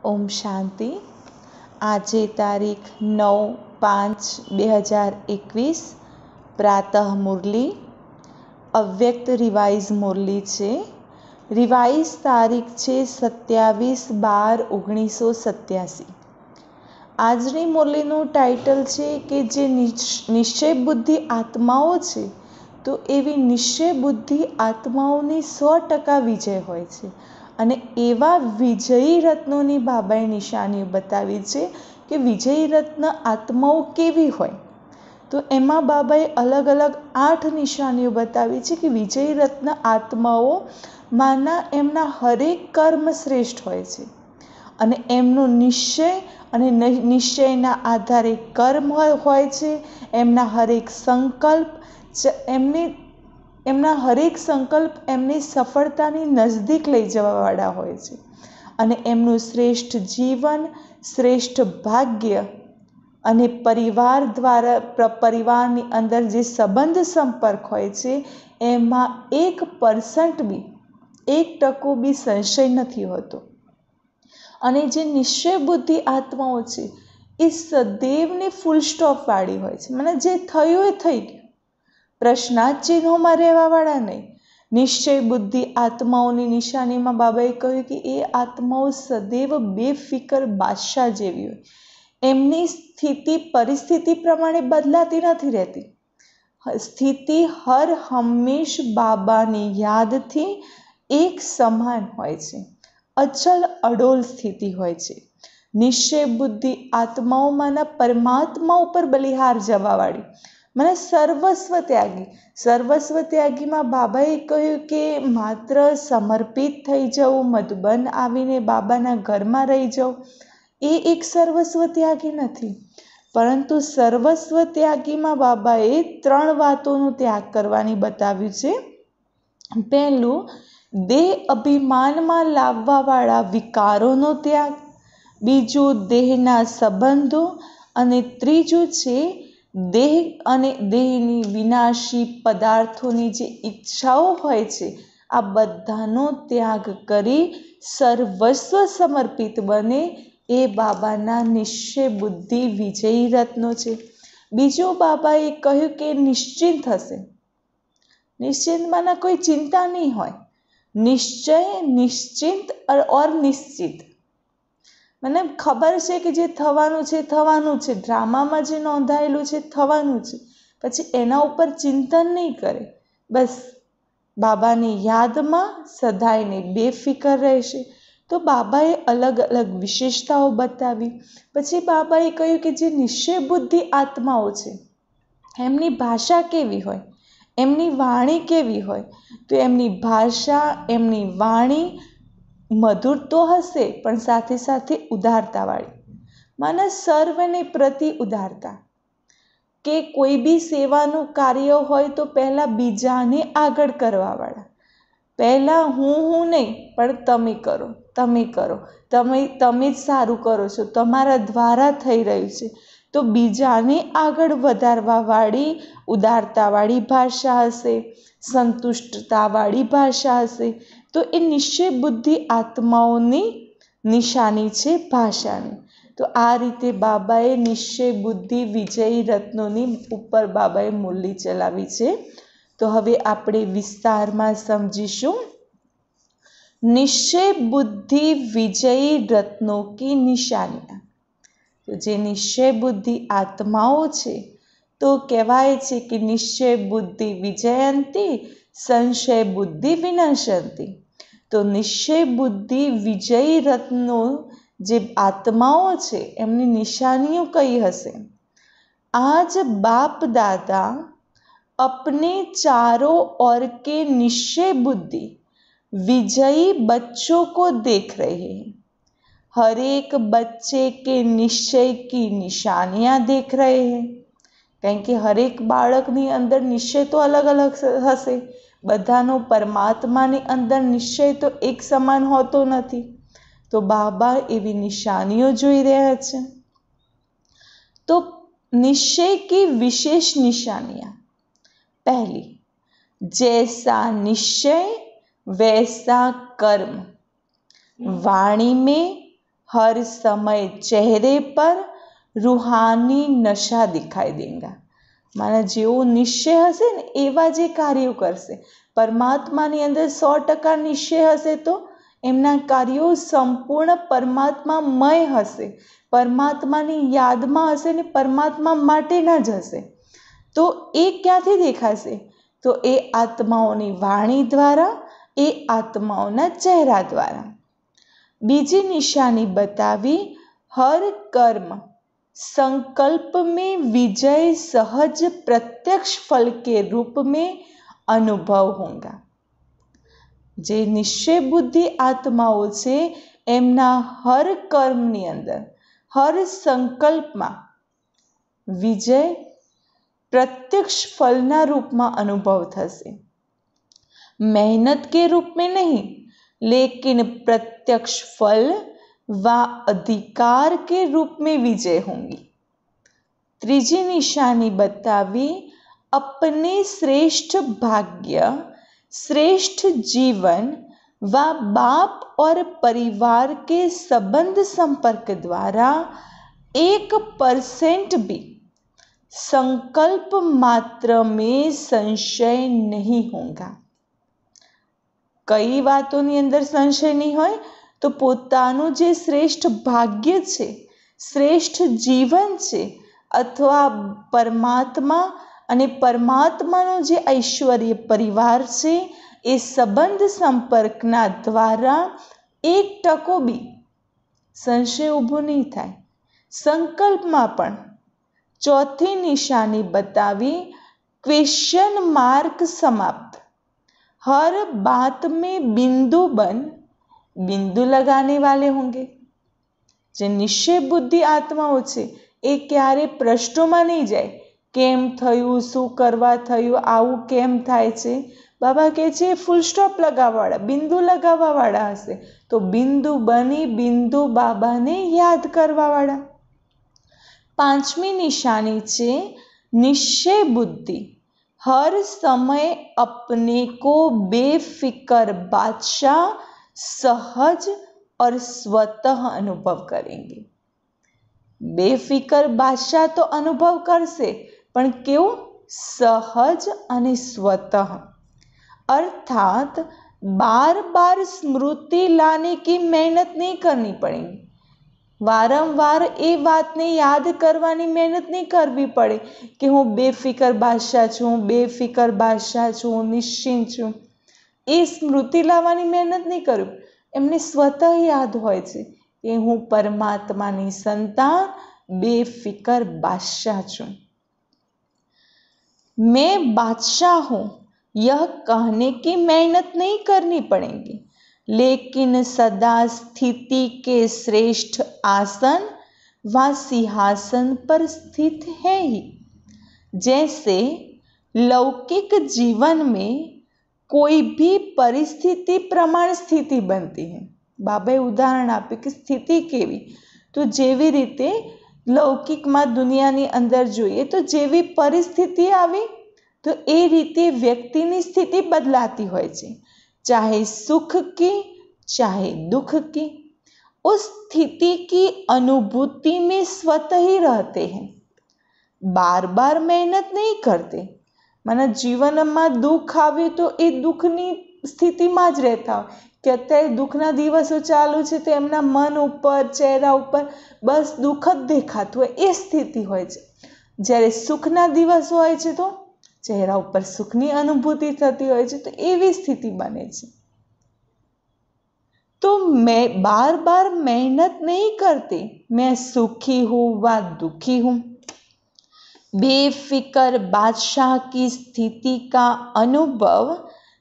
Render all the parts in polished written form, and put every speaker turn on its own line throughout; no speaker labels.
ओम शांति। આજે તારીખ 9/5/2021 પ્રાતઃ મુરલી અવ્યક્ત રિવાઇઝ મુરલી છે। રિવાઇઝ તારીખ છે 27/12/1987। આજની મુરલીનું ટાઇટલ છે કે જે નિશ્ચય બુદ્ધિ આત્માઓ છે તો એવી નિશ્ચય બુદ્ધિ આત્માઓની 100% વિજય હોય છે અને એવા વિજયી રત્નોની બાબાએ નિશાનીઓ બતાવી છે કે વિજયી રત્ન આત્માઓ કેવી હોય। તો એમાં બાબાએ અલગ અલગ 8 નિશાનીઓ બતાવી છે કે વિજયી રત્ન આત્માઓ માના એમના હરેક કર્મ શ્રેષ્ઠ હોય છે અને એમનો નિશ્ચય અને નિશ્ચયના આધારે કર્મ હોય છે। એમના હરેક સંકલ્પ એમની સફળતાની નજદીક લઈ જવાવાળા હોય છે અને એમનું શ્રેષ્ઠ જીવન, શ્રેષ્ઠ ભાગ્ય અને પરિવારની અંદર જે સંબંધ સંપર્ક હોય છે એમાં 1% બી 1% બી સંશય નથી હોતો અને જે નિશ્ચય બુદ્ધિ આત્માઓ છે એ સદૈવને ફૂલ સ્ટોપ વાળી હોય છે, મને જે થયું એ થઈ ગયું, પ્રશ્નાર્થ ચિહ્નોમાં રહેવાવાળા નહીં। નિશ્ચય બુદ્ધિ આત્માઓની નિશાનીમાં બાબાએ કહ્યું કે એ આત્માઓ સદૈવ બેફિકર બાદશાહ જેવી હોય, એમની સ્થિતિ પરિસ્થિતિ પ્રમાણે બદલાતી નથી રહેતી, સ્થિતિ હર હંમેશ બાબાની યાદથી એક સમાન હોય છે, અચલ અડોલ સ્થિતિ હોય છે। નિશ્ચય બુદ્ધિ આત્માઓમાંના પરમાત્મા ઉપર બલિહાર જવાવાળી, મને સર્વસ્વ ત્યાગીમાં બાબાએ કહ્યું કે માત્ર સમર્પિત થઈ જવું, મધુબન આવીને બાબાના ઘરમાં રહી જવું એ એક સર્વસ્વ ત્યાગી નથી, પરંતુ સર્વસ્વ ત્યાગીમાં બાબાએ 3 વાતોનો ત્યાગ કરવાની બતાવ્યું છે। પહેલું, દેહ અભિમાનમાં લાવવાવાળા વિકારોનો ત્યાગ, બીજું દેહના સંબંધો અને ત્રીજું છે દેહ અને દેહની વિનાશી પદાર્થોની જે ઈચ્છાઓ હોય છે આ બધાનો ત્યાગ કરી સર્વસ્વ સમર્પિત બને એ બાબાના નિશ્ચય બુદ્ધિ વિજયી રત્નો છે। બીજું બાબાએ કહ્યું કે નિશ્ચિંત હશે, નિશ્ચિંતમાંના કોઈ ચિંતા નહીં હોય, નિશ્ચય, નિશ્ચિંત ઓર નિશ્ચિત, મને ખબર છે કે જે થવાનું છે થવાનું છે, ડ્રામામાં જે નોંધાયેલું છે થવાનું છે, પછી એના ઉપર ચિંતન નહીં કરે, બસ બાબાની યાદમાં સદાયને બેફિકર રહેશે। તો બાબાએ અલગ અલગ વિશેષતાઓ બતાવી। પછી બાબાએ કહ્યું કે જે નિશ્ચય બુદ્ધિ આત્માઓ છે એમની ભાષા કેવી હોય, એમની વાણી કેવી હોય, તો એમની ભાષા, એમની વાણી મધુર તો હશે પણ સાથે સાથે ઉદારતાવાળી, માને સર્વને પ્રતિ ઉદારતા, કે કોઈ બી સેવાનું કાર્ય હોય તો પહેલાં બીજાને આગળ કરવાવાળા, પહેલાં હું નહીં પણ તમે કરો, તમે જ સારું કરો છો, તમારા દ્વારા થઈ રહ્યું છે, તો બીજાને આગળ વધારવાવાળી ઉદારતાવાળી ભાષા હશે, સંતુષ્ટતાવાળી ભાષા હશે, તો એ નિશ્ચય બુદ્ધિ આત્માઓની નિશાની છે ભાષાની। તો આ રીતે બાબાએ નિશ્ચય બુદ્ધિ વિજયી રત્નોની ઉપર બાબાએ મુરલી ચલાવી છે। તો હવે આપણે વિસ્તારમાં સમજીશું નિશ્ચય બુદ્ધિ વિજયી રત્નો કી નિશાનિयाँ। તો જે નિશ્ચય બુદ્ધિ આત્માઓ છે તો કહેવાય છે કે નિશ્ચય બુદ્ધિ વિજયંતી, સંશય બુદ્ધિ વિનાશંતી। તો નિશ્ચય બુદ્ધિ વિજયી રત્નો જે આત્માઓ છે એમની નિશાનીઓ કઈ હશે? आज बाप दादा अपने चारों ओर के निश्चय बुद्धि विजयी बच्चों को देख रहे हैं, हर एक बच्चे के निश्चय की निशानियां देख रहे हैं। કારણ કે હરેક બાળકની અંદર નિશ્ચય તો અલગ અલગ હશે, બધાનો પરમાત્માની અંદર નિશ્ચય તો એક સમાન હોતો નથી, તો બાબા એવી નિશાનીઓ જોઈ રહ્યા છે। તો निश्चय की विशेष निशानियाँ, पहली, जैसा निश्चय वैसा कर्म, वाणी में हर समय चेहरे पर रूहानी नशा दिखाई देगा। माना जेવો નિશ્ચય હશે ને એવા જે કાર્યો કરશે। પરમાત્માની અંદર 100% નિશ્ચય હશે તો એમના કાર્યો સંપૂર્ણ પરમાત્મામય હશે, પરમાત્માની યાદમાં હશે ને પરમાત્મા માટેના જ હશે। તો એ ક્યાંથી દેખાશે? તો એ આત્માઓની વાણી દ્વારા, એ આત્માઓના ચહેરા દ્વારા। બીજી નિશાની बतावी, हर कर्म संकल्प में विजय सहज प्रत्यक्ष फल के रूप में अनुभव होगा। जे निश्चय बुद्धि आत्माओं से एमना हर कर्मनी अंदर, हर संकल्प में विजय प्रत्यक्ष फलना रूप में अनुभव थशे। मेहनत के रूप में नहीं, लेकिन प्रत्यक्ष फल व अधिकार के रूप में विजय होंगी। तीजी निशानी बतावी, अपने श्रेष्ठ भाग्य, श्रेष्ठ जीवन व बाप और परिवार के संबंध संपर्क द्वारा 1% भी संकल्प मात्र में संशय नहीं होगा। कई वातों अंदर संशय नहीं होय तो पोतानु जे श्रेष्ठ भाग्य छे, श्रेष्ठ जीवन छे, अथवा परमात्मा अने परमात्मानो जे ऐश्वर्य परिवार छे, ए संबंध संपर्कना द्वारा 1% बी संशय ऊभो नहीं थाय। संकल्पमां पण चौथी निशानी बतावी, क्वेश्चन मार्क समाप्त। हर बात में बिंदु बन बिंदु लगाने वाले होंगे। जे निश्चय बुद्धि आत्माओं छे ए क्यारे प्रश्नों नहीं जाए, केम थयुं, शुं करवा थयुं, आवुं केम थाय छे। बाबा कहे छे फूल स्टॉप लगावावाळा, बिंदु लगावावाळा हशे तो बिंदु बनी बिंदु बाबाने याद करवावाळा। पांचमी निशानी छे निश्चय बुद्धि हर समय अपने को बेफिक्र बादशाह सहज और स्वतः अनुभव करेंगे। बेफिक्र बादशाह तो अनुभव करसे, पण केवुं? सहज अने स्वतः। अर्थात बार बार स्मृति लाने की मेहनत नहीं करनी पड़ेगी। वारंवार ए वातने याद करवानी मेहनत नहीं करवी पड़े कि हूँ बेफिक्र बादशाह छूँ, बेफिक्र बादशाह छूँ, निश्चिंत छूँ। ए स्मृति लावानी मेहनत नहीं करूँ, एमने स्वतः याद होय छे कि हूँ परमात्मानी संतान, बेफिक्र बादशाह छूँ। मैं बादशाह हूँ यह कहने की मेहनत नहीं करनी पड़ेगी, लेकिन सदा स्थिति के श्रेष्ठ आसन व सिंहासन पर स्थित है ही। जैसे लौकिक जीवन में कोई भी परिस्थिति प्रमाण स्थिति बनती है। बाबाए उदाहरण आपे कि स्थिति केवी, तो जेवी रीते लौकिक में दुनियानी अंदर जोईए तो जेवी परिस्थिति आवे तो ए रीते व्यक्तिनी स्थिति बदलाती होय छे, चाहे सुख की चाहे दुख की। उस स्थिति की अनुभूति में स्वतः ही रहते हैं, बार बार मेहनत नहीं करते। माना जीवन में दुख आवे तो ए दुखनी स्थिति में ज रहता हो कि अत्यारे दुखना दिवसों चालू छे तो एमना मन उपर, चेहरा उपर बस दुख ज देखातुं होय, ए स्थिति होय छे। ज्यारे सुखना दिवस होय छे तो चेहरा उपर सुखनी अनुभूति थती होय छे, तो एवी स्थिति बने छे। तो मैं बार बार मेहनत नहीं करती, मैं सुखी हूँ व दुखी हूँ। बेफिक्र बादशाह की स्थिति का अनुभव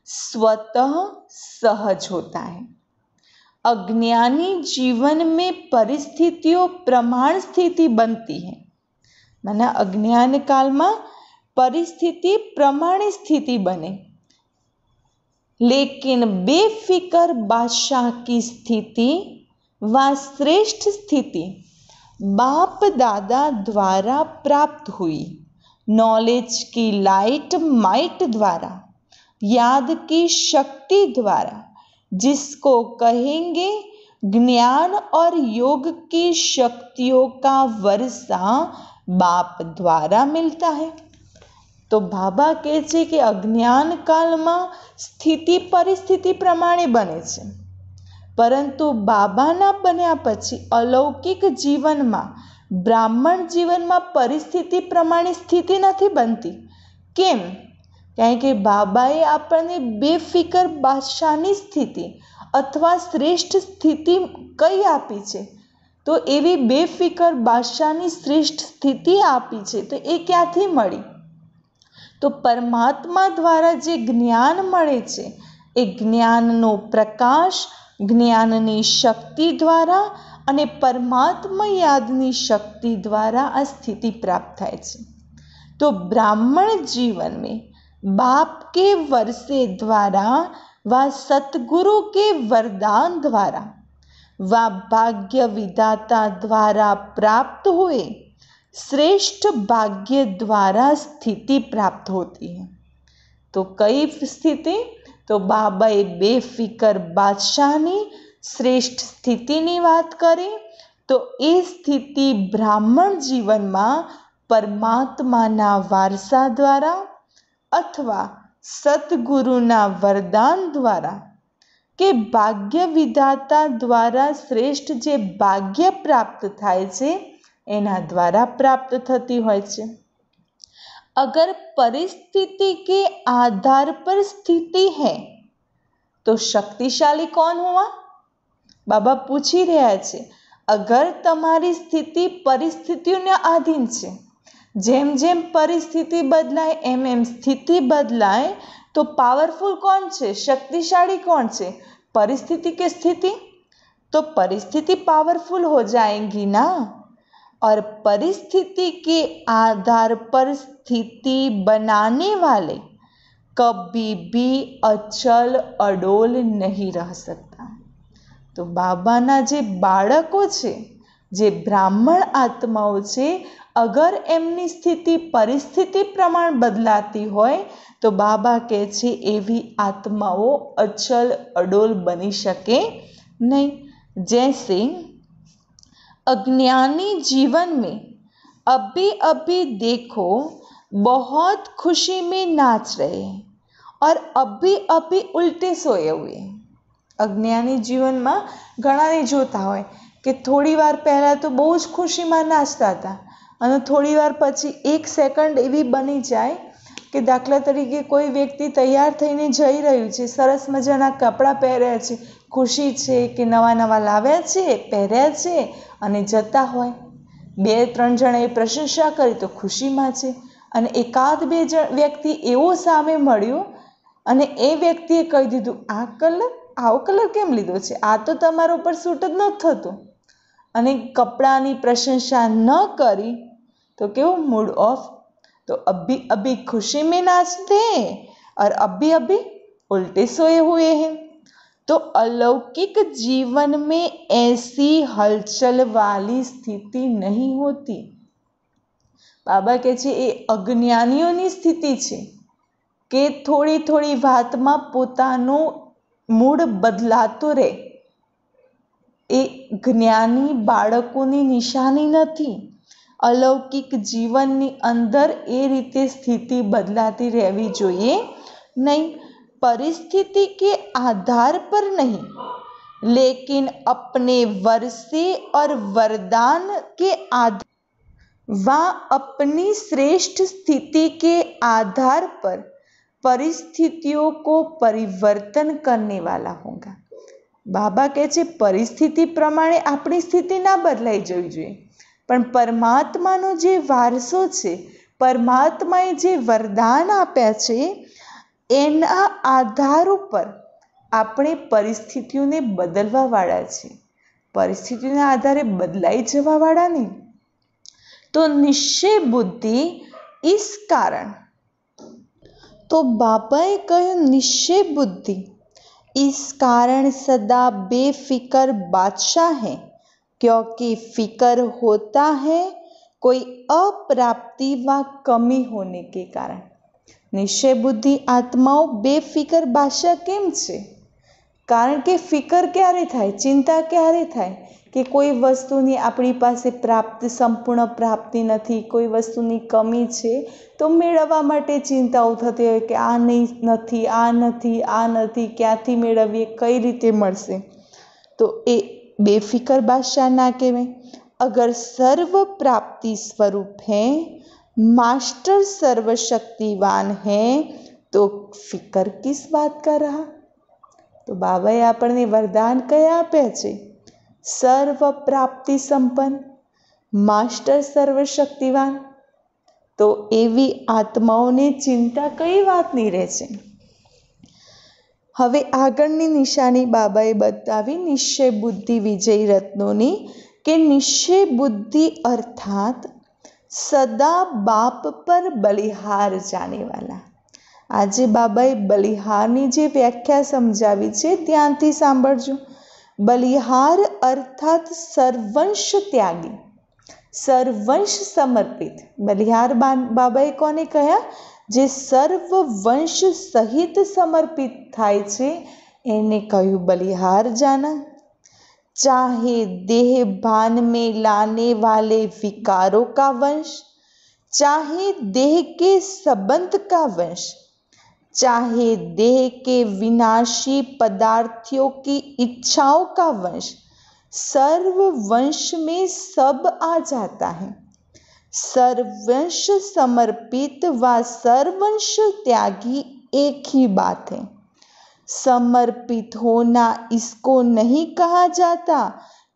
स्वतः सहज होता है। अज्ञानी जीवन में परिस्थितियों प्रमाण स्थिति बनती है। माना अज्ञान काल में परिस्थिति प्रमाणी स्थिति बने, लेकिन बेफिक्र बादशाह की स्थिति व श्रेष्ठ स्थिति बाप दादा द्वारा प्राप्त हुई, नॉलेज की लाइट माइट द्वारा, याद की शक्ति द्वारा, जिसको कहेंगे ज्ञान और योग की शक्तियों का वर्षा बाप द्वारा मिलता है। तो बाबा કહે છે કે અજ્ઞાન કાળમાં સ્થિતિ પરિસ્થિતિ પ્રમાણે બને છે, પરંતુ બાબાના બન્યા પછી અલૌકિક જીવનમાં, બ્રાહ્મણ જીવનમાં પરિસ્થિતિ પ્રમાણે સ્થિતિ નથી બનતી. કેમ? કારણ કે બાબાએ આપણને બેફિકર બાદશાહની સ્થિતિ અથવા શ્રેષ્ઠ સ્થિતિ કઈ આપી છે? તો એવી બેફિકર બાદશાહની શ્રેષ્ઠ સ્થિતિ આપી છે તો એ ક્યાંથી મળી? તો પરમાત્મા દ્વારા જે જ્ઞાન મળે છે એ જ્ઞાનનો પ્રકાશ, જ્ઞાનની શક્તિ દ્વારા અને પરમાત્મા યાદની શક્તિ દ્વારા આ સ્થિતિ પ્રાપ્ત થાય છે. તો બ્રાહ્મણ जीवन में बाप के वर्षे द्वारा व सतगुरु के वरदान द्वारा व भाग्य विधाता द्वारा प्राप्त हुए श्रेष्ठ भाग्य द्वारा स्थिति प्राप्त होती है. तो कई स्थिति? तो बाबाए बेफिकर बादशाहની શ્રેષ્ઠ સ્થિતિની વાત કરી. તો એ સ્થિતિ બ્રાહ્મણ જીવનમાં પરમાત્માના વારસા દ્વારા અથવા સતગુરુના વરદાન દ્વારા કે ભાગ્ય વિધાતા દ્વારા શ્રેષ્ઠ જે ભાગ્ય પ્રાપ્ત થાય છે એના દ્વારા પ્રાપ્ત થતી હોય છે. अगर परिस्थिति के आधार पर स्थिति है तो शक्तिशाली कौन हुआ? बाबा पूछी રહ્યા છે. અગર તમારી સ્થિતિ પરિસ્થિતિઓને આધીન છે, જેમ જેમ પરિસ્થિતિ બદલાય એમ એમ સ્થિતિ બદલાય, તો પાવરફુલ કોણ છે? शक्तिशाली कौन છે? परिस्थिति के स्थिति? तो परिस्थिति पावरफुल हो जाएंगी ना. और परिस्थिति के आधार पर स्थिति बनाने वाले कभी भी अचल अडोल नहीं रह सकता. तो बाबाना जे बाळको छे, जे ब्राह्मण आत्माओं छे, अगर एमनी स्थिति परिस्थिति प्रमाण बदलाती होय तो बाबा कहे छे एवी आत्माओं अचल अडोल बनी शके नहीं. जैसे अज्ञानी जीवन में अभी अभी देखो बहुत खुशी में नाच रहे हैं और अभी अभी उल्टे सोए हुए हैं. अज्ञानी जीवन में घणाने जोता होय कि थोड़ी वार पहला तो बहु ज खुशी में नाचता था અને થોડી વાર પછી એક સેકન્ડ એવી બની જાય કે દાખલા તરીકે કોઈ વ્યક્તિ તૈયાર થઈને જઈ રહ્યું છે, સરસ મજાના કપડાં પહેર્યા છે, ખુશી છે કે નવા નવા લાવ્યા છે, પહેર્યા છે અને જતા હોય. 2-3 જણાએ પ્રશંસા કરી તો ખુશીમાં છે, અને એકાદ બે વ્યક્તિ એવો સામે મળ્યો અને એ વ્યક્તિએ કહી દીધું, આવો કલર કેમ લીધો છે? આ તો તમારા ઉપર સૂટ જ નથી થતું. અને કપડાની પ્રશંસા ન કરી तो क्यों? Mood off. तो अभी अभी खुशी में नाचते हैं और अभी अभी उल्टे सोए हुए हैं. तो अलौकिक जीवन में ऐसी हलचल वाली स्थिति नहीं होती. बाबा कहे छे ए अज्ञानीओनी स्थिति छे के थोड़ी थोड़ी वातमां पोतानो मूड बदलातो रहे. ए ज्ञानी बाळकोनी निशानी नहीं. अलौकिक जीवननी अंदर ए रीते स्थिति बदलाती रहवी जोईए नहीं. परिस्थिति के आधार पर नहीं, लेकिन अपने वर्षे और वरदान के आधार व अपनी श्रेष्ठ स्थिति के आधार पर परिस्थितियों को परिवर्तन करने वाला होगा. बाबा कहे छे परिस्थिति प्रमाणे अपनी स्थिति ना बदलाई जवी जोईए, પણ પરમાત્માનો જે વારસો છે, પરમાત્માએ જે વરદાન આપ્યા છે એના આધાર ઉપર આપણે પરિસ્થિતિઓને બદલવાવાળા છે. પરિસ્થિતિના આધારે બદલાઈ જવાવાળા નહીં. તો નિશ્ચય બુદ્ધિ इस कारण, तो बाबाए કહ્યું નિશ્ચય બુદ્ધિ इस कारण सदा बेफिकर बादशाह है, क्योंकि फिकर होता है कोई अप्राप्ति व कमी होने के कारण. निश्चय बुद्धि आत्माओं बेफिकर बादशाह केम छे? કારણ કે ફિકર ક્યારે થાય, ચિંતા ક્યારે થાય કે કોઈ વસ્તુની આપણી પાસે સંપૂર્ણ પ્રાપ્તિ નથી, કોઈ વસ્તુની કમી છે, તો મેળવવા માટે ચિંતાઓ થતી હોય કે આ નથી, આ નથી, આ નથી, ક્યાંથી મેળવીએ, કઈ રીતે મળશે। તો એ बेफिक्र बादशाह ना कहें। अगर सर्व प्राप्ति स्वरूप है, मास्टर सर्वशक्तिवान है, तो फिकर किस बात का रहा। तो बाबाए आपने वरदान क्या आप्या छे? सर्व प्राप्ति संपन्न, मास्टर सर्वशक्तिवान। तो एवी आत्माओने चिंता कई वातनी रहे छे। हवे आगळनी निशानी बाबाए बतावी निश्चय बुद्धि विजयी रत्नोनी के निश्चय बुद्धि अर्थात सदा बाप पर बलिहार जाने वाला। आजे बाबाए बलिहारनी जे व्याख्या समझावी छे त्यांथी सांभळजो। बलिहार अर्थात सर्वंश त्यागी, सर्वंश समर्पित। बलिहार बाबाए कोने कह्या? जे सर्व वंश सहित समर्पित थाय छे एने कह्युं बलिहार जाना। चाहे देह भान में लाने वाले विकारों का वंश, चाहे देह के संबंध का वंश, चाहे देह के विनाशी पदार्थों की इच्छाओं का वंश, सर्व वंश में सब आ जाता है। सर्वंश समर्पित व सर्वंश त्यागी एक ही बात है। समर्पित होना इसको नहीं कहा जाता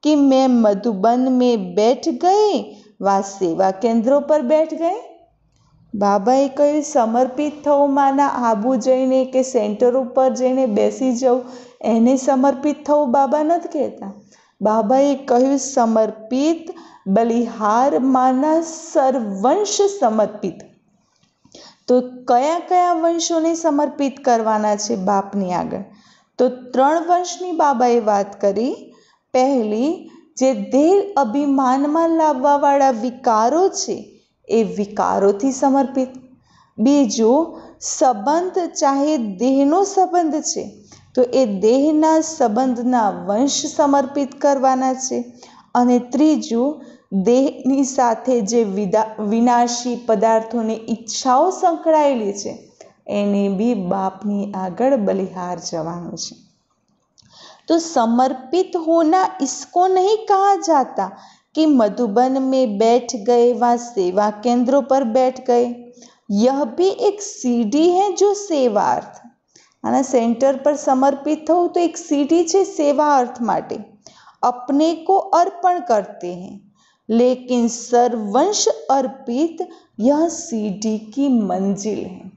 कि मैं मधुबन में बैठ गए व सेवा केंद्रों पर बैठ गए। बाबाए कह्युं समर्पित थवुं माना आबू जईने के सेंटरो पर जईने बेसी जवुं एने समर्पित थवुं बाबा नथी कहेता। बाबाए कह्युं समर्पित बलिहार माना सर्वंश समर्पित। तो कया कया वंशोने समर्पित करवाना छे बापनी आगळ? तो 3 वंशनी बाबाए वात करी। पहली जे देह अभिमानमां लाववावाळा विकारो छे ए विकारोथी समर्पित। बीजो संबंध चाहे देहनो संबंध छे तो ए देहना संबंधना वंश समर्पित करवाना छे। अने त्रीजो देहनी साथे जे विनाशी पदार्थोनी इच्छाओ संकळायेली छे एने बी बापनी आगळ बलिहार जवानुं छे। तो समर्पित होना इसको नहीं कहा जाता कि मधुबन में बैठ गए व सेवा केंद्रों पर बैठ गए। यह भी एक सीढ़ी है जो सेवार्थ। आना सेंटर पर समर्पित हो तो एक सीढ़ी छे सेवा अर्थ माटे। अपने को अर्पण करते हैं, लेकिन सर्वंश अर्पित यह सीढ़ी की मंजिल है।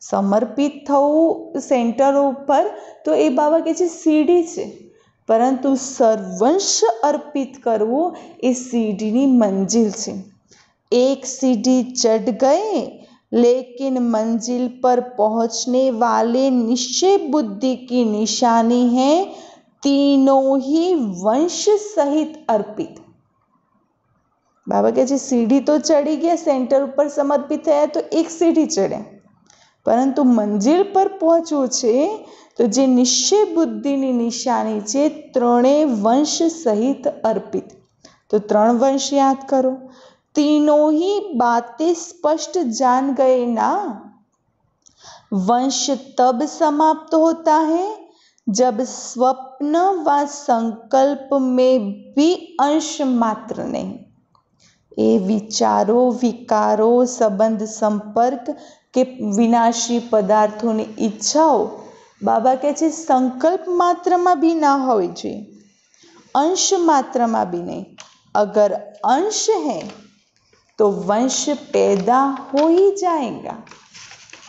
समर्पित थवुं सेंटरो पर तो ए बाबा कहे छे सीढ़ी छे, परंतु सर्वंश अर्पित करवुं ए सीढ़ीनी मंजिल छे। एक सीढ़ी चढ़ गए, लेकिन मंजिल पर पहुंचने वाले निश्चय बुद्धि की निशानी है तीनों ही वंश सहित अर्पित। बाबा कहे सीढ़ी तो चढ़ी गया, सेंटर पर समर्पित थया तो एक सीढ़ी चढ़े, परंतु मंजिल पर पहुंचवू छे तो जे निश्चय बुद्धिनी निशानी छे त्रणेय वंश सहित अर्पित। तो 3 वंश याद करो। तीनों ही बातें स्पष्ट जान गए ना। वंश तब समाप्त होता है जब स्वप्न व संकल्प में भी अंश मात्र नहीं, ये विचारों विकारों संबंध संपर्क के विनाशी पदार्थों की इच्छाओं बाबा कहे संकल्प मात्र में भी ना होवी जोईए, अंश मात्र में भी नहीं। अगर अंश है तो वंश पैदा हो ही जाएगा।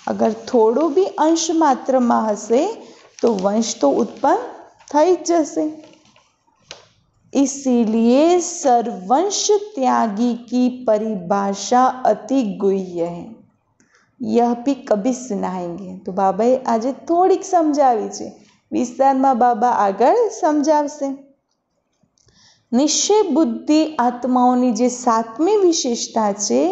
अगर थोड़ो भी अंश मात्र में हशे तो वंश तो उत्पन्न थई जशे। इसीलिए सर्वंश त्यागी की परिभाषा अति गुह्य है, यह भी कभी सुनाएंगे। तो बाबाए आज थोड़ीक समझावी छे, विस्तार में बाबा आगळ समझावशे। निश्चय बुद्धि आत्माओनी जे 7मी विशेषता छे,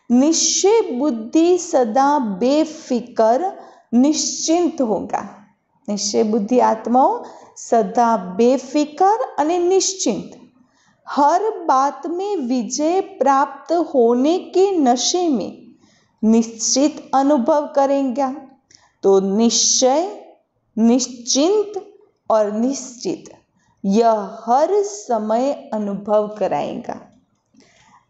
निश्चय बुद्धि सदा बेफिकर निश्चिंत होगा। निश्चय बुद्धि आत्माओं सदा बेफिक्र और निश्चिंत, हर बात में विजय प्राप्त होने के नशे में निश्चित अनुभव करेंगे। तो निश्चय, निश्चिंत और निश्चित यह हर समय अनुभव कराएगा।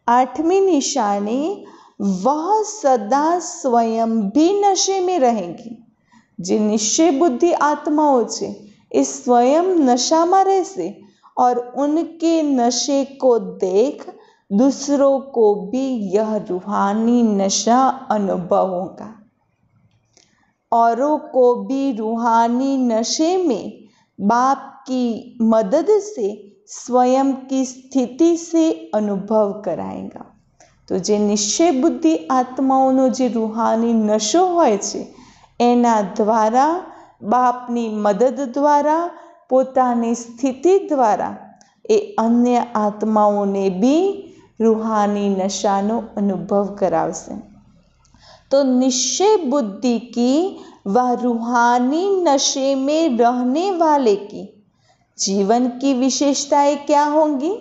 आठवीं निशानी, वह सदा स्वयं भी नशे में रहेंगी। જે નિશ્ચય બુદ્ધિ આત્માઓ છે એ સ્વયં નશામાં રહેશે और उनके नशे को देख दूसरों को भी यह रूहानी नशा अनुभव होगा। औरों को भी रूहानी नशे में बाप की मदद से स्वयं की स्थिति से अनुभव कराएगा। तो जे निश्चय बुद्धि आत्माओं जे रूहानी नशो होय छे एना द्वारा, बापनी मदद द्वारा, पोतानी स्थिति द्वारा ए अन्य आत्माओने भी रूहानी नशानो अनुभव करावशे। तो निश्चय बुद्धि की व रूहानी नशे में रहने वाले की जीवन की विशेषताएं क्या होंगी?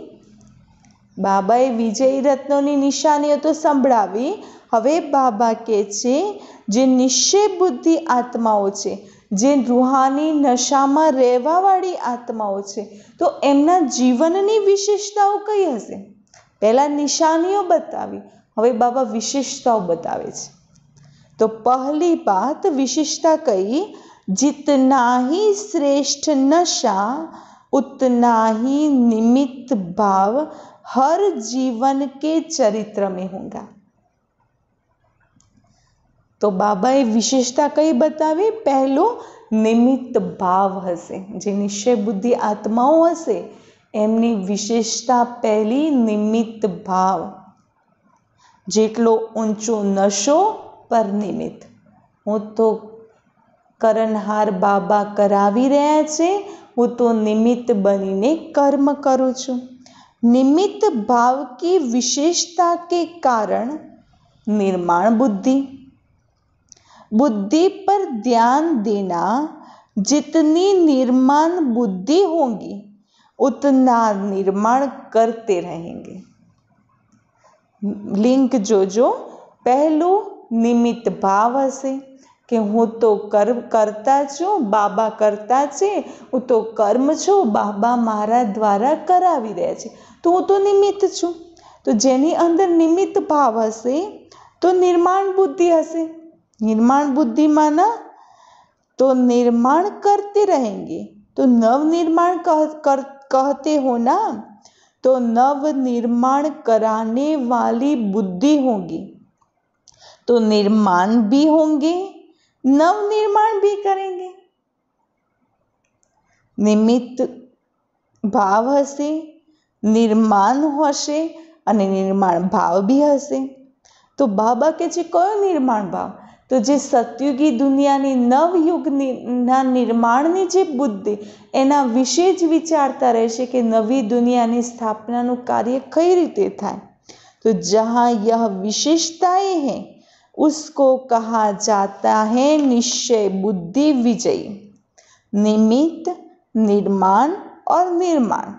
बाबाए विजयी रत्नों की निशानीओ तो संभळावी। हवे बाबा के छे जे निश्चय बुद्धि आत्माओं छे, जे रूहानी नशा में रहेवावाળી आत्माओं छे, तो एमना जीवननी विशेषताओं कई हशे? पहला निशानीओ बतावी, हवे बाबा विशेषताओं बतावे छे। तो पहली बात विशेषता कही, जितना ही श्रेष्ठ नशा उतना ही निमित्त भाव हर जीवन के चरित्र में होगा। तो बाबाए विशेषता कई बतावी? पहलो निमित्त भाव हशे। जे निश्चय बुद्धि आत्माओं हशे एमनी विशेषता पहली निमित्त भाव। जेटलो ऊंचो नशो पर निमित्त। हूँ तो करनहार बाबा करावी रह्या छे, हूँ तो निमित्त बनीने कर्म करूँ छूं। निमित्त भाव की विशेषता के कारण निर्माण बुद्धि। बुद्धि पर ध्यान देना, जितनी निर्माण बुद्धि होगी उतना निर्माण करते रहेंगे। लिंक जोजो, पहलो निमित्त भाव हशे कि हूँ तो कर्म करता छूं, बाबा करता छे, हूँ तो कर्म छूं, बाबा मारा द्वारा करावी रह्या छे, तो हूँ तो निमित्त छूं। तो जेनी अंदर निमित्त भाव हशे तो निर्माण बुद्धि हशे। निर्माण बुद्धि माना तो निर्माण करते रहेंगे। तो नव निर्माण कहते हो ना, तो नव निर्माण कराने वाली बुद्धि होगी, तो निर्माण भी होंगे, नव निर्माण भी करेंगे। निमित्त भाव हशे, निर्माण हशे अने निर्माण भाव भी हशे। तो बाबा के छे कयो निर्माण भाव? तो जे सतयुगी दुनियानी नवयुगना निर्माणनी जे बुद्धि एना विषे ज विचारता रहेशे कि नवी दुनियानी स्थापनानुं कार्य कई रीते थाय। तो जहाँ यह विशेषताएं हैं उसको कहा जाता है निश्चय बुद्धि विजयी। निमित्त, निर्माण और निर्माण।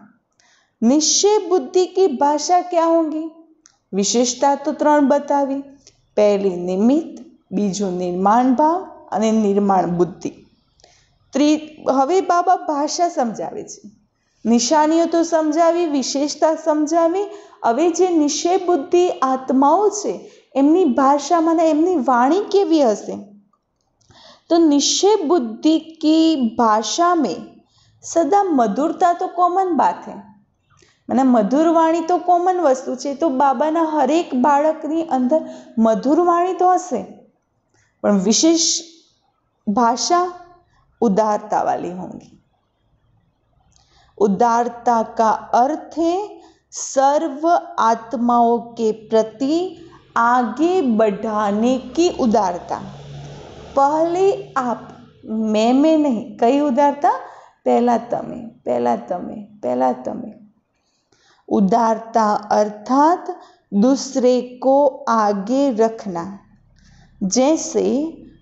निश्चय बुद्धि की भाषा क्या होगी? विशेषता तो 3 बतावी। पहली निमित्त, बीजो निर्माण भाव अने निर्माण बुद्धि। हवे बाबा भाषा समझावे छे। निशानीओ तो समझावी, विशेषता समझावी। हवे जे निश्चय बुद्धि आत्माओं छे एमनी भाषा माने एमनी वाणी केवी हशे? तो निश्चय बुद्धि की भाषा में सदा मधुरता तो कॉमन बात है, मैंने मधुर वाणी तो कॉमन वस्तु है। तो बाबाना हरेक बाळकनी अंदर मधुर वाणी तो हशे, पण विशेष भाषा उदारता वाली होंगी। उदारता का अर्थ है सर्व आत्माओं के प्रति आगे बढ़ाने की उदारता। पहले आप, मैं नहीं। कई उदारता? पहला तमे, पहला तमे, पहला तमे। उदारता अर्थात दूसरे को आगे रखना। जैसे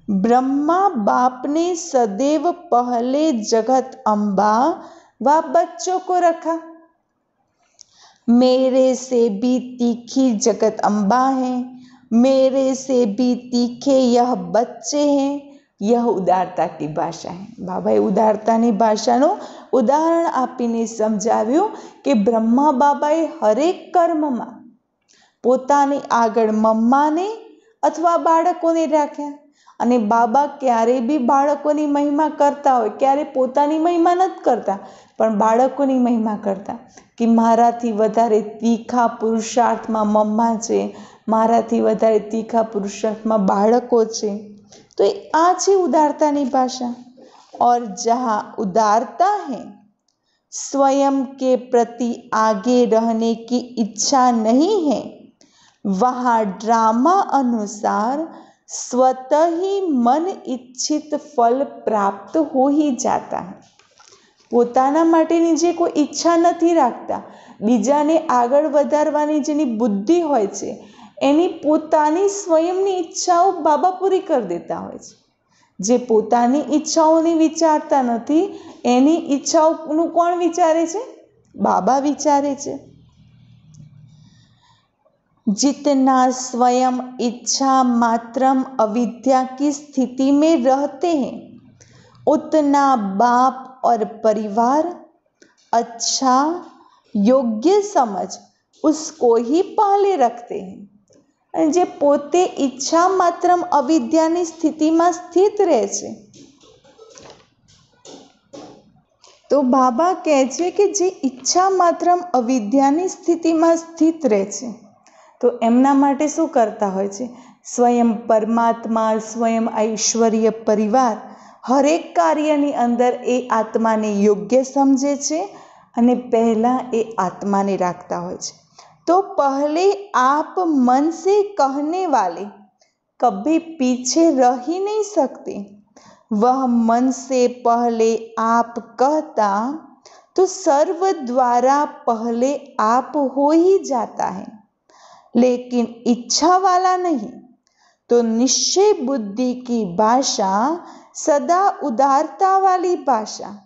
ब्रह्मा बाप ने सदैव पहले जगत अम्बा व बच्चों को रखा। मेरे से भी तीखी जगत अम्बा है, मेरे से भी तीखे यह बच्चे हैं। यह उदारता की भाषा है। बाबाए उदारतानी भाषाનું ઉદાહરણ આપીને સમજાવ્યું કે બ્રહ્મા બાબાએ હરેક કર્મમાં પોતાની આગળ મમ્માને અથવા બાળકોને રાખ્યા અને બાબા ક્યારેય બી બાળકોની મહિમા કરતા હોય, ક્યારે પોતાની મહિમા નથી કરતા પણ બાળકોની મહિમા કરતા કે મારાથી વધારે તીખા પુરુષાર્થમાં મમ્મા છે, મારાથી વધારે તીખા પુરુષાર્થમાં બાળકો છે। तो आ છે उदारतानी भाषा। और जहाँ उदारता है, स्वयं के प्रति आगे रहने की इच्छा नहीं है, वहाँ ड्रामा अनुसार स्वतः ही मन इच्छित फल प्राप्त हो ही जाता है। પોતાના માટેની જે કોઈ ઈચ્છા નથી રાખતા, બીજાને આગળ વધારવાની જેની બુદ્ધિ હોય છે, એની પોતાની સ્વયંની ઈચ્છાઓ બાબા પૂરી કરી દેતા હોય છે। જે પોતાની ઈચ્છાઓની વિચારતા નથી, એની ઈચ્છાઓનું કોણ વિચારે છે? બાબા વિચારે છે। जितना स्वयं इच्छा मात्रम अविद्या की स्थिति में रहते हैं, उतना बाप और परिवार अच्छा योग्य समझ उसको ही पहले रखते हैं। जे पोते ઈચ્છા માત્રમ અવિદ્યાની સ્થિતિમાં સ્થિત રહે છે, તો બાબા કહે છે કે જે ઈચ્છા માત્રમ અવિદ્યાની સ્થિતિમાં સ્થિત રહે છે, તો એમના માટે શું કરતા હોય છે? સ્વયં પરમાત્મા, સ્વયં ઐશ્વર્ય પરિવાર હરેક કાર્યની અંદર એ આત્માને યોગ્ય સમજે છે અને પહેલાં એ આત્માને રાખતા હોય છે। तो पहले आप मन से कहने वाले कभी पीछे रह ही नहीं सकते। वह मन से पहले आप कहता तो सर्व द्वारा पहले आप हो ही जाता है, लेकिन इच्छा वाला नहीं। तो निश्चय बुद्धि की भाषा सदा उदारता वाली भाषा,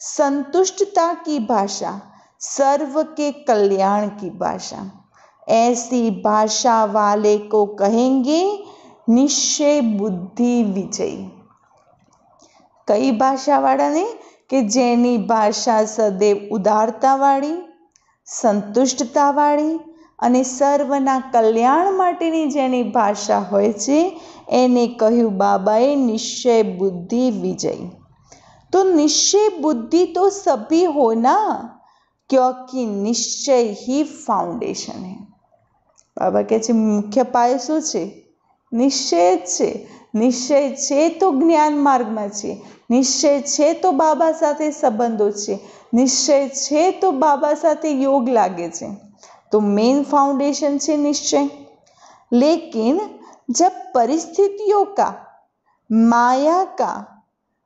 संतुष्टता की भाषा, सर्व के कल्याण की भाषा। ऐसी भाषा वाले को कहेंगे निश्चय बुद्धि विजयी। कई भाषा वाला ने कि जेनी भाषा सदैव उदारता वाली, संतुष्टता वाली અને સર્વના કલ્યાણ માટેની જેની ભાષા હોય છે, એને કહ્યું બાબાએ નિશ્ચય બુદ્ધિ વિજય। તો નિશ્ચય બુદ્ધિ તો સભી હોના, क्योंकि निश्चय ही फाउंडेशन है। बाबा कहे छे मुख्य पायो शुं छे? निश्चय छे। निश्चय छे तो ज्ञान मार्ग में छे, निश्चय छे तो बाबा साथे संबंधो छे, निश्चय छे तो बाबा साथे योग लागे छे। तो मेन फाउंडेशन छे निश्चय। लेकिन जब परिस्थितियों का, माया का,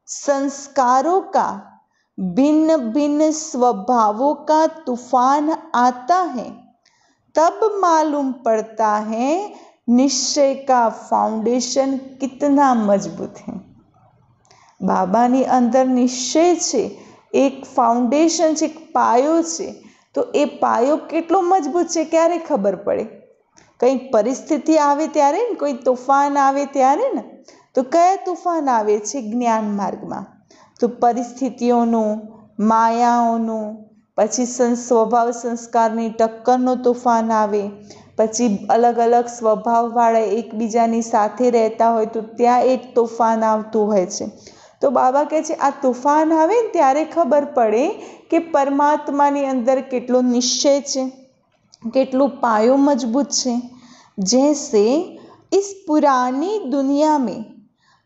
संस्कारों का, भिन्न भिन्न स्वभावों का तूफान आता है, तब मालूम पड़ता है निश्चय का फाउंडेशन कितना मजबूत है। बाबा नी अंदर निश्चय छे, एक फाउंडेशन छे, एक पायो छे, तो ए पायो केटलो मजबूत छे क्यारे खबर पड़े? कंईक परिस्थिति आवे त्यारे ने, कोई तूफान आवे त्यारे ने। तो कया तूफान आवे छे? ज्ञान मार्ग में। तो परिस्थितिओनुं, मायाओनुं, पछी स्वभाव संस्कारनी टक्करनो तूफान आवे, पछी अलग अलग स्वभाववाळा एकबीजानी साथे रहता होय तो त्यां एक तूफान आवतुं होय छे। तो बाबा कहे छे आ तूफान आवे त्यारे खबर पड़े कि परमात्मानी अंदर केटलो निश्चय छे, केटलो पायो मजबूत छे। जैसे इस पुरानी दुनिया में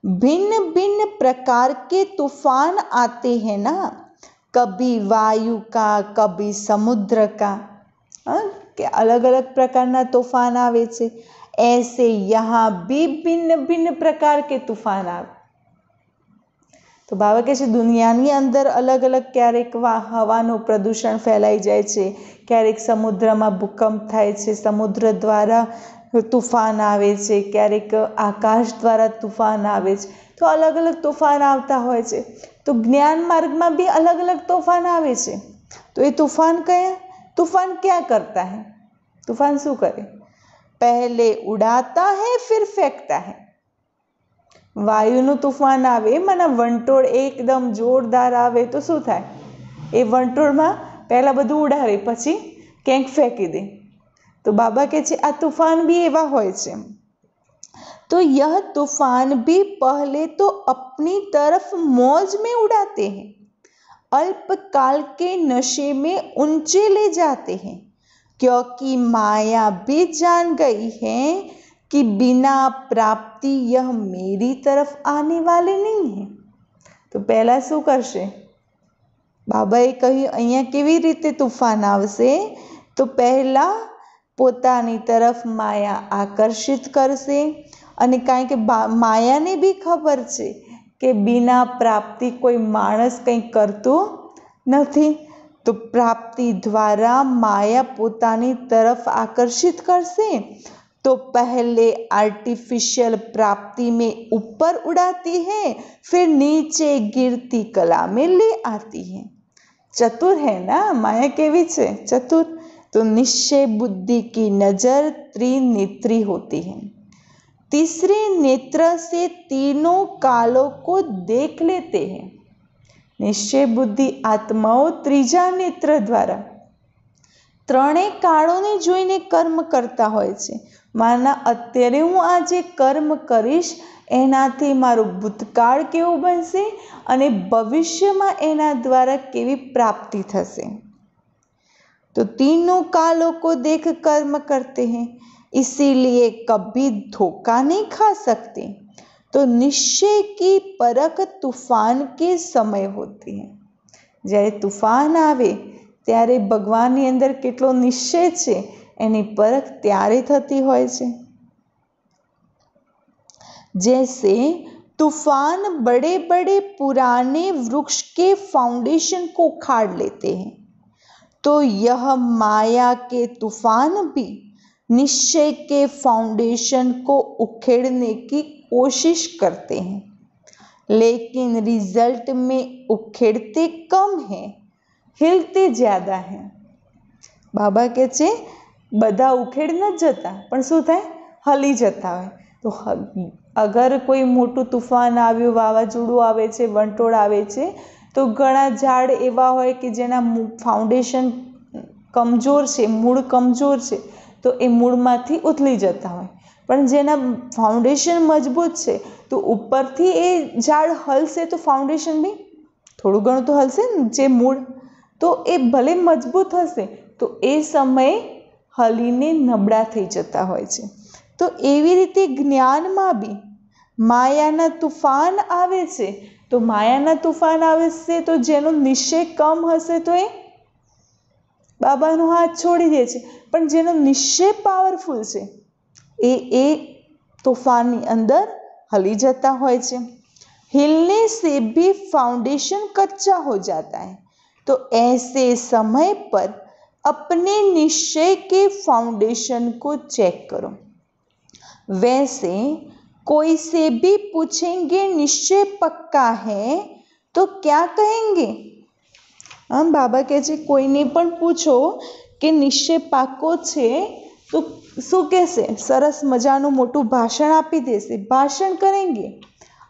भिन्न भिन्न प्रकार के तूफान आते हैं ना, कभी वायु का, कभी समुद्र का, कि अलग अलग प्रकारना तूफान आवे छे। ऐसे यहाँ भी भिन्न भिन्न प्रकार के तूफान आवे। तो बाबा कहे छे दुनियानी अंदर अलग अलग, क्यारेक हवानुं प्रदूषण फैलाई जाय छे, क्यारेक समुद्र में भूकंप थाय छे, समुद्र द्वारा તૂફાન આવે છે, ક્યારેક આકાશ દ્વારા તૂફાન આવે છે, તો અલગ અલગ તોફાન આવતા હોય છે. તો જ્ઞાન માર્ગમાં भी अलग अलग तूफान આવે છે. તો એ तूफान કયા? तूफान क्या करता है? तूफान શું કરે? पहले उड़ाता है फिर फेंकता है. વાયુનું તૂફાન આવે, મને વંટોળ એકદમ જોરદાર આવે તો શું થાય? એ વંટોળમાં પહેલાં બધું ઉડાવે, પછી ક્યાંક ફેંકી દે. तो बाबा कहते हैं आ तूफान भी एवा होय छे. तो यह तूफान भी पहले तो अपनी तरफ मौज में उड़ाते हैं, अल्पकाल के नशे में ऊंचे ले जाते हैं, क्योंकि माया भी जान गई है कि बिना प्राप्ति यह मेरी तरफ आने वाले नहीं है. तो पहला શું કરશે? બાબાએ કહ્યું અહીંયા કેવી રીતે તૂફાન આવશે? તો પહેલા પોતાની તરફ માયા આકર્ષિત કરશે, અને કારણ કે માયાને બી ખબર છે કે બિના પ્રાપ્તિ કોઈ માણસ કંઈ કરતો નથી, તો પ્રાપ્તિ દ્વારા માયા પોતાની તરફ આકર્ષિત કરશે. तो पहले आर्टिफिशियल प्राप्ति में ऊपर उड़ाती है, फिर नीचे गिरती कला में ले आती है. चतुर है ना माया, केवी छे? चतुर. तो निश्चय बुद्धि की नजर त्रिनेत्री होती है. तीसरे नेत्र से तीनों कालों को देख लेते हैं. निश्चय बुद्धि आत्माओं त्रीजा नेत्र द्वारा ત્રણેય કાળોને જોઈને કર્મ કરતા હોય છે. માના અત્યારે હું આ જે કર્મ કરીશ એનાથી મારું ભૂતકાળ કેવું બનશે અને ભવિષ્યમાં એના દ્વારા કેવી પ્રાપ્તિ થશે. तो तीनों कालों को देख कर्म करते हैं, इसीलिए कभी धोखा नहीं खा सकते. तो निश्चय की परख तूफान के समय होती है. જ્યારે તૂફાન આવે ત્યારે ભગવાનની અંદર કેટલો નિશ્ચય છે એની પરખ ત્યારે થતી હોય છે. जैसे तूफान बड़े बड़े पुराने वृक्ष के फाउंडेशन को उखाड़ लेते हैं, तो यह माया के तूफान भी निश्चय के फाउंडेशन को उखेड़ने की कोशिश करते हैं, लेकिन रिजल्ट में उखेड़ते कम हैं, हिलते ज़्यादा हैं. બાબા કહે છે બધા ઉખેડ ન જતા, પણ શું થાય? હલી જતા હોય. તો અગર કોઈ મોટું તૂફાન આવ્યું, વાવાઝોડું આવે છે, વંટોળ આવે છે, તો ઘણા ઝાડ એવા હોય કે જેના ફાઉન્ડેશન કમજોર છે, મૂળ કમજોર છે, તો એ મૂળમાંથી ઉથલી જતા હોય. પણ જેના ફાઉન્ડેશન મજબૂત છે તો ઉપરથી એ ઝાડ હલશે તો ફાઉન્ડેશન બી થોડું ઘણું તો હલશે ને, જે મૂળ, તો એ ભલે મજબૂત હશે તો એ સમયે હલીને નબળા થઈ જતા હોય છે. તો એવી રીતે જ્ઞાનમાં બી માયાના તૂફાન આવે છે. તો માયાના તૂફાન આવે છે તો જેનો નિશ્ચય કમ હશે તો એ બાબાનો હાથ છોડી દે છે, પણ જેનો નિશ્ચય પાવરફુલ છે એ તૂફાનની અંદર હલી જતા હોય છે. हिलने से भी फाउंडेशन कच्चा हो जाता है, तो ऐसे समय पर अपने निश्चय के फाउंडेशन को चेक करो. वैसे कोई से भी पूछेंगे निश्चय पक्का है तो क्या कहेंगे? हम बाबा કહે છે કોઈને પણ પૂછો કે નિશ્ચય પાકો છે તો શું કહેશે? સરસ મજાનું મોટું ભાષણ આપી દેશે. ભાષણ કરેંગે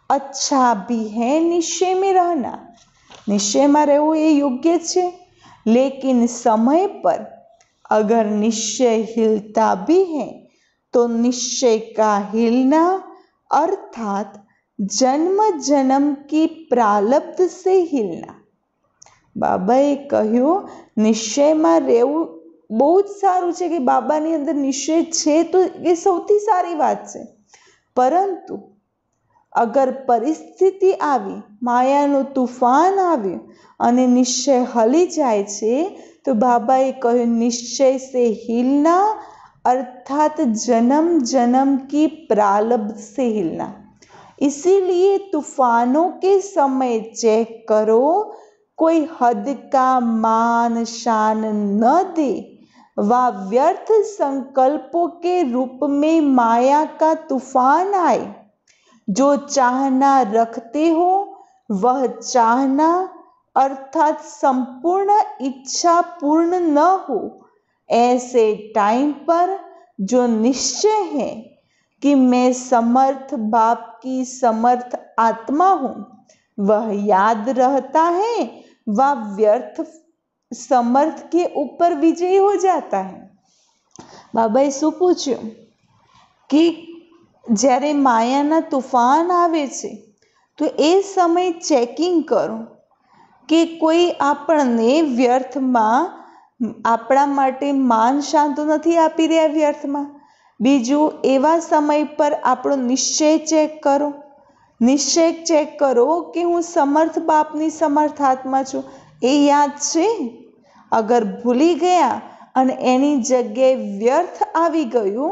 अच्छा भी है निश्चय में रहना, निश्चयમાં રહેવું એ યોગ્ય છે, लेकिन समय पर अगर निश्चय हिलता भी है तो निश्चय का हिलना अर्थात जन्म जन्म की प्रारब्ध से हिलना. બાબાએ કહ્યું નિશ્ચયમાં રહેવું બહુ જ સારું છે કે બાબાની અંદર નિશ્ચય છે તો એ સૌથી સારી વાત છે, પરંતુ અગર પરિસ્થિતિ આવી, માયાનું તૂફાન આવ્યું અને નિશ્ચય હલી જાય છે તો બાબાએ કહ્યું નિશ્ચય સે હિલના अर्थात जन्म जन्म की प्रारब्ध से हिलना. इसीलिए तूफानों के समय चेक करो, कोई हद का मान शान न दे, वह व्यर्थ संकल्पों के रूप में माया का तूफान आए। जो चाहना रखते हो वह चाहना अर्थात संपूर्ण इच्छा पूर्ण न हो, ऐसे टाइम पर जो निश्चय है कि मैं समर्थ बाप की समर्थ आत्मा हूँ, वह याद रहता है, वह व्यर्थ समर्थ के ऊपर विजयी हो जाता है। बाबाए શું પૂછ્યું કે જ્યારે માયાના તૂફાન આવે છે તો એ સમય ચેકિંગ કરો કે કોઈ આપણને વ્યર્થમાં આપણા માટે માન શાંત નથી આપી રહ્યા વ્યર્થમાં। બીજું, એવા સમય પર આપણો નિશ્ચય ચેક કરો, નિશ્ચય ચેક કરો કે હું સમર્થ બાપની સમર્થ આત્મા છું, એ યાદ છે? અગર ભૂલી ગયા અને એની જગ્યાએ વ્યર્થ આવી ગયું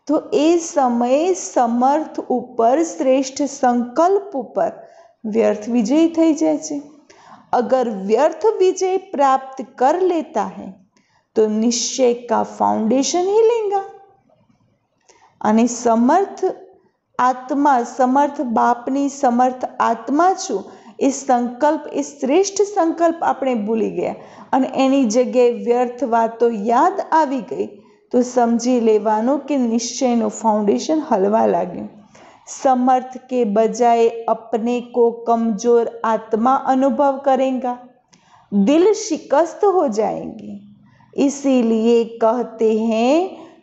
તો એ સમયે સમર્થ ઉપર શ્રેષ્ઠ સંકલ્પ ઉપર व्यर्थ विजय થઈ જાય છે। अगर व्यर्थ विजय प्राप्त कर लेता है तो निश्चय का फाउंडेशन ही लेगा। અને સમર્થ આત્મા, સમર્થ બાપની સમર્થ આત્મા છું, એ સંકલ્પ, એ શ્રેષ્ઠ સંકલ્પ આપણે ભૂલી ગયા અને એની જગ્યાએ વ્યર્થ વાતો યાદ આવી ગઈ તો સમજી લેવાનું કે નિશ્ચયનું ફાઉન્ડેશન હલવા લાગ્યું। समर्थ के बजाय अपने को कमजोर आत्मा अनुभव करेगा, दिल शिकस्त हो जाएंगे। इसीलिए कहते हैं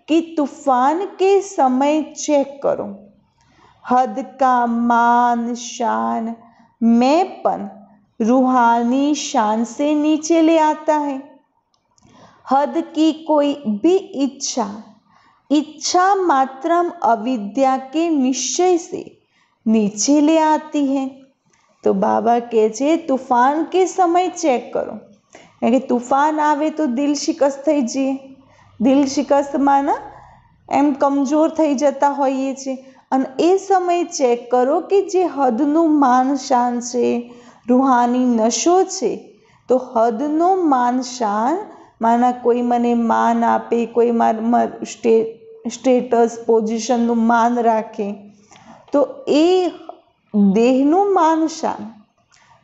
कि तूफान के समय चेक करो। हद का मान शान मैंपन रूहानी शान से नीचे ले आता है। हद की कोई भी इच्छा मात्र अविद्या के निश्चय से नीचे ले आती है। तो बाबा कहे तूफान के समय चेक करो, कि तूफान आवे तो दिल शिकस्त थई जाए, दिल शिकस्त माना एम कमजोर थई जता होईए छे अने ए समय चेक करो कि जे हदनु मान शान छे, रूहानी नशो छे, तो हदनु मान शान माना कोई मने मान आपे, कोई मार स्टेटस पोजिशनનું માન રાખે તો એ દેહનું માન શાન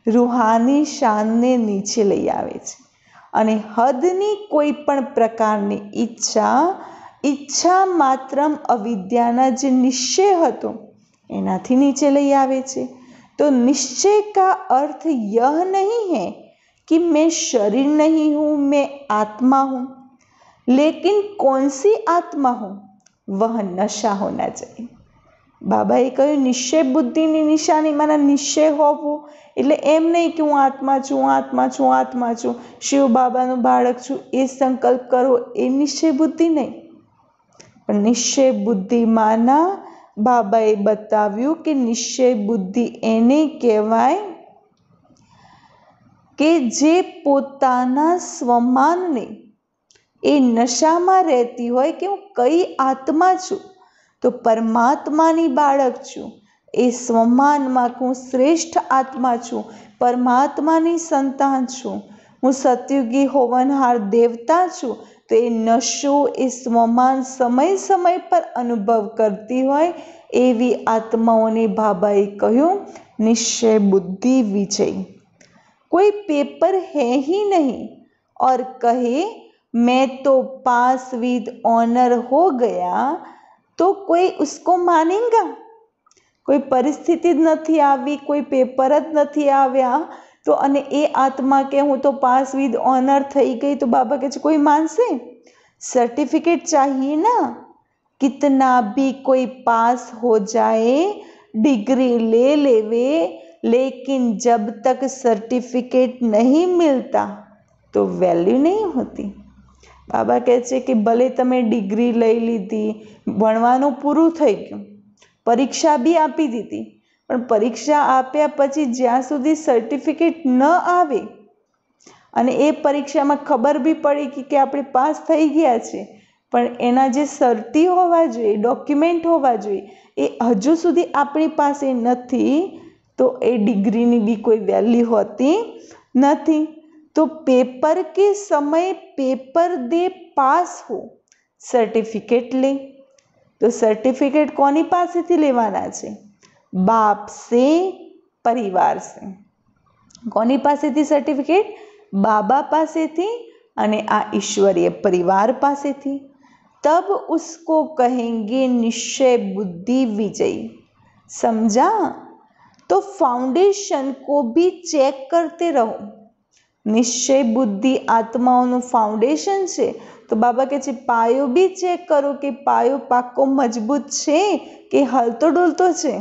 રૂહાની શાનને નીચે લઈ આવે છે અને હદની કોઈ પણ પ્રકારની ઈચ્છા માત્ર અવિદ્યાના જે નિશ્ચય હતો એનાથી નીચે લઈ આવે છે। तो निश्चय का अर्थ यह नहीं है कि मैं शरीर नहीं हूँ, मैं आत्मा हूँ, लेकिन कौन सी आत्मा हूँ, वह नशा होना चाहिए। बाबाए कह્યું નિશ્ચય બુદ્ધિની નિશાની માના નિશ્ચય હોવું એટલે એમ નહીં કે હું આત્મા છું, આત્મા છું, આત્મા છું, શિવ બાબાનું બાળક છું, એ સંકલ્પ કરો, એ નિશ્ચય બુદ્ધિ નહીં। પણ નિશ્ચય બુદ્ધિમાંના બાબાએ બતાવ્યું કે નિશ્ચય બુદ્ધિ એને કહેવાય કે જે પોતાના સ્વમાનને એ નશામાં રહેતી હોય કે હું કઈ આત્મા છું, તો પરમાત્માની બાળક છું, એ સ્વમાનમાં હું શ્રેષ્ઠ આત્મા છું, પરમાત્માની સંતાન છું, હું સતયુગી હોવનહાર દેવતા છું, તો એ નશો, એ સ્વમાન સમય સમય પર અનુભવ કરતી હોય એવી આત્માઓને બાબાએ કહ્યું નિશ્ચય બુद्धि विजय। कोई पेपर है ही नहीं और कहे मैं तो पास विद ऑनर हो गया तो कोई उसको मानेगा? कोई परिस्थिति ज नहीं आवी, कोई पेपर ज नहीं आव्या तो अने ए आत्मा के हूँ तो पास विद ऑनर थई गई तो बाबा कहे कोई मानसे? सर्टिफिकेट चाहिए ना। कितना भी कोई पास हो जाए, डिग्री ले लेवे, लेकिन जब तक सर्टिफिकेट नहीं मिलता तो वैल्यू नहीं होती। बाबा कहे कि भले तमे डिग्री लई लीधी, भणवानुं पूरुं थई गयुं, परीक्षा भी आपी दीधी, पण परीक्षा आप्या पछी ज्यां सुधी सर्टिफिकेट न आवे अने ए परीक्षामां खबर भी पड़ी कि आपणे पास थई गया छे, पण एना जे सर्टी होवा जोईए, डॉक्यूमेंट होवा जोईए, ए हजू सुधी आपणी पासे नथी, तो ए डिग्रीनी बी कोई वेल्यू होती नथी। तो पेपर के समय पेपर दे पास हो, सर्टिफिकेट ले। तो सर्टिफिकेट कोनी पासेथी लेवाना छे? बाप से, परिवार से। कोनी पासेथी सर्टिफिकेट? बाबा पासेथी अने आ ईश्वरीय परिवार पासेथी। तब उसको कहेंगे निश्चय बुद्धि विजयी। समझा? तो फाउंडेशन को भी चेक करते रहो। निश्चय बुद्धि आत्माओं फाउंडेशन है, तो बाबा कहे छे पायो भी चेक करो कि पायो पाको मजबूत है कि हलतो डोलतो है।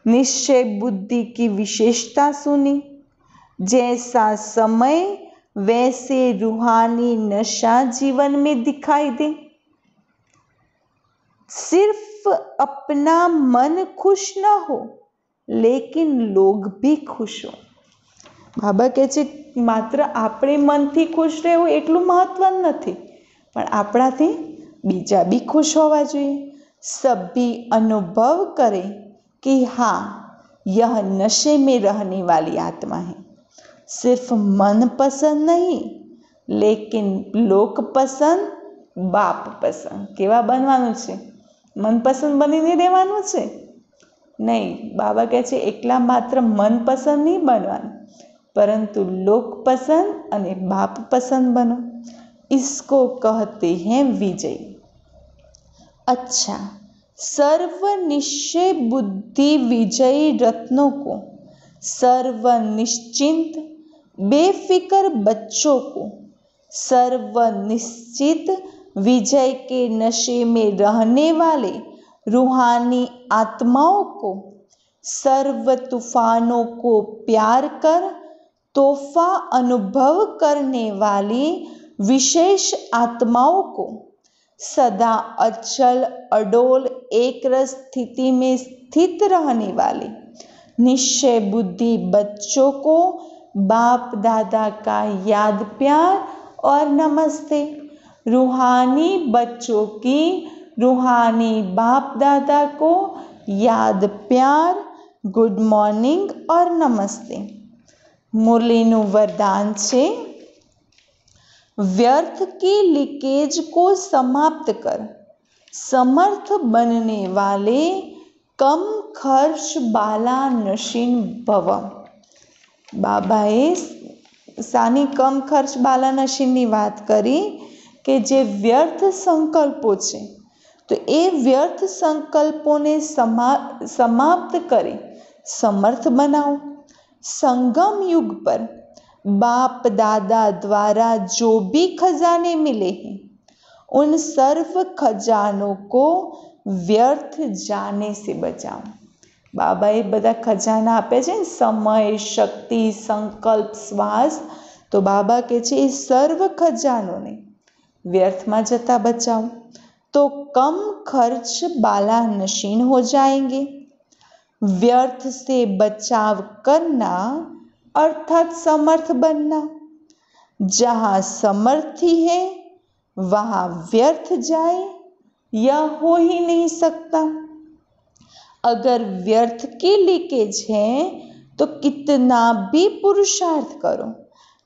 निश्चय बुद्धि की विशेषता सुनी। जैसा समय वैसे रूहानी नशा जीवन में दिखाई दे। सिर्फ अपना मन खुश ना हो, लेकिन लोग भी खुश हो। बाबा कहे छे मात्र आपणे मनथी खुश रहेवुं एटलुं महत्वनुं नथी, पण आपणाथी बीजा भी खुश होवा जोईए। सभी अनुभव करें कि हाँ, यह नशे में रहने वाली आत्मा है। सिर्फ मन पसंद नहीं, लेकिन लोक पसंद, बाप पसंद। केवा बनवानुं छे? मनपसंद बनीने रहेवानुं छे? नहीं, बाबा कहे छे एकला मात्र मन पसंद नहीं बनवानुं, परंतु लोक पसंद अने बाप पसंद बनो। इसको कहते हैं विजय। अच्छा, सर्वनिश्चय बुद्धि विजयी रत्नों को, सर्वनिश्चिंत बेफिक्र बच्चों को, सर्वनिश्चित विजय के नशे में रहने वाले रूहानी आत्माओं को, सर्व तूफानों को प्यार कर तोहफा अनुभव करने वाली विशेष आत्माओं को, सदा अचल अडोल एक रस स्थिति में स्थित रहने वाले निश्चय बुद्धि बच्चों को बाप दादा का याद प्यार और नमस्ते। रूहानी बच्चों की रूहानी बाप दादा को याद प्यार, गुड मॉर्निंग और नमस्ते। मुरलीनु वरदान छे, व्यर्थ की लीकेज को समाप्त कर समर्थ बनने वाले कम खर्च बाला नशीन भव। बाबाए सानी कम खर्च बाला नशीनी बात करी कि जे व्यर्थ संकल्पो छे, तो ए व्यर्थ संकल्पों ने समाप्त करे समर्थ बनाओ। संगम युग पर बाप दादा द्वारा जो भी खजाने मिले हैं, उन सर्व खजानों को व्यर्थ जाने से बचाओ। बाबाए बधा खजाना आपे छे, समय, शक्ति, संकल्प, श्वास, तो बाबा कहे छे ए सर्व खजानों ने व्यर्थ में जता बचाओ, तो कम खर्च बाला नशीन हो जाएंगे। व्यर्थ से बचाव करना अर्थात समर्थ बनना। जहाँ समर्थी है वहाँ व्यर्थ जाए यह हो ही नहीं सकता। अगर व्यर्थ की लीकेज है तो कितना भी पुरुषार्थ करो,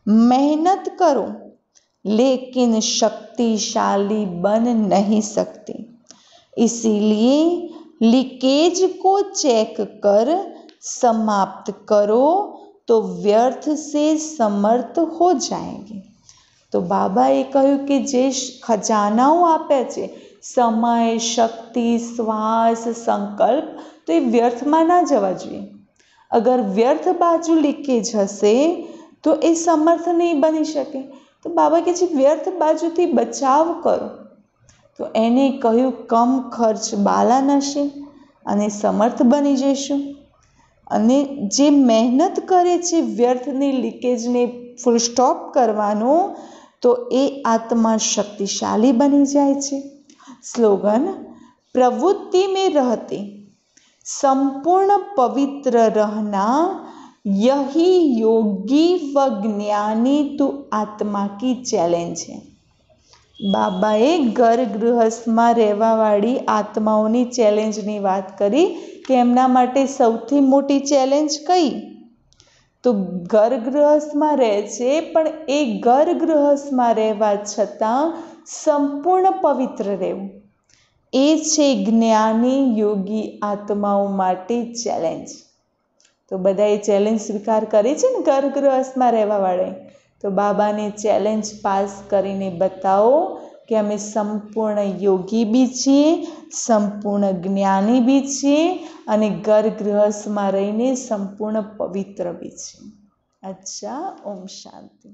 मेहनत करो, लेकिन शक्तिशाली बन नहीं सकते। इसीलिए लीकेज को चेक कर समाप्त करो तो व्यर्थ से समर्थ हो जाएंगे। तो बाबाए कह્યું कि जे खजानाओं आपे छे, समय, शक्ति, श्वास, संकल्प, तो ये व्यर्थ में ना जवा जोईए। अगर व्यर्थ बाजू लीकेज हशे तो ए समर्थ नहीं बनी शके। तो बाबा कहे छे व्यर्थ बाजुथी बचाव करो। तो एने कह्युं कम खर्च बाला नशीन अने समर्थ बनी जशुं। अने जे मेहनत करे छे व्यर्थनी लीकेजने फूल स्टॉप करवानो, तो ए आत्मा शक्तिशाली बनी जाए छे। स्लोगन, प्रवृत्ति में रहते संपूर्ण पवित्र रहना, यही योगी व ज्ञानी तू आत्मा की चैलेंज है। बाबाए घर गृहस्थ में रहेवावाળી आत्माओनी चैलेंजनी बात करी कि एमना माटे सौथी मोटी चैलेंज कई? તો ઘર ગૃહસ્થમાં રહે છે, પણ એ ઘર ગૃહસ્થમાં રહેવા છતાં સંપૂર્ણ પવિત્ર રહેવું, એ છે જ્ઞાની યોગી આત્માઓ માટે ચેલેન્જ. તો બધાએ ચેલેન્જ સ્વીકાર કરી છે ને ઘર ગૃહસ્થમાં રહેવાવાળાએ. તો બાબાને ચેલેન્જ પાસ કરીને બતાવો કે અમે સંપૂર્ણ યોગી બી છીએ, સંપૂર્ણ જ્ઞાની બી છીએ અને ઘર ગૃહસ્થમાં રહીને સંપૂર્ણ પવિત્ર બી છીએ. અચ્છા, ઓમ શાંતિ.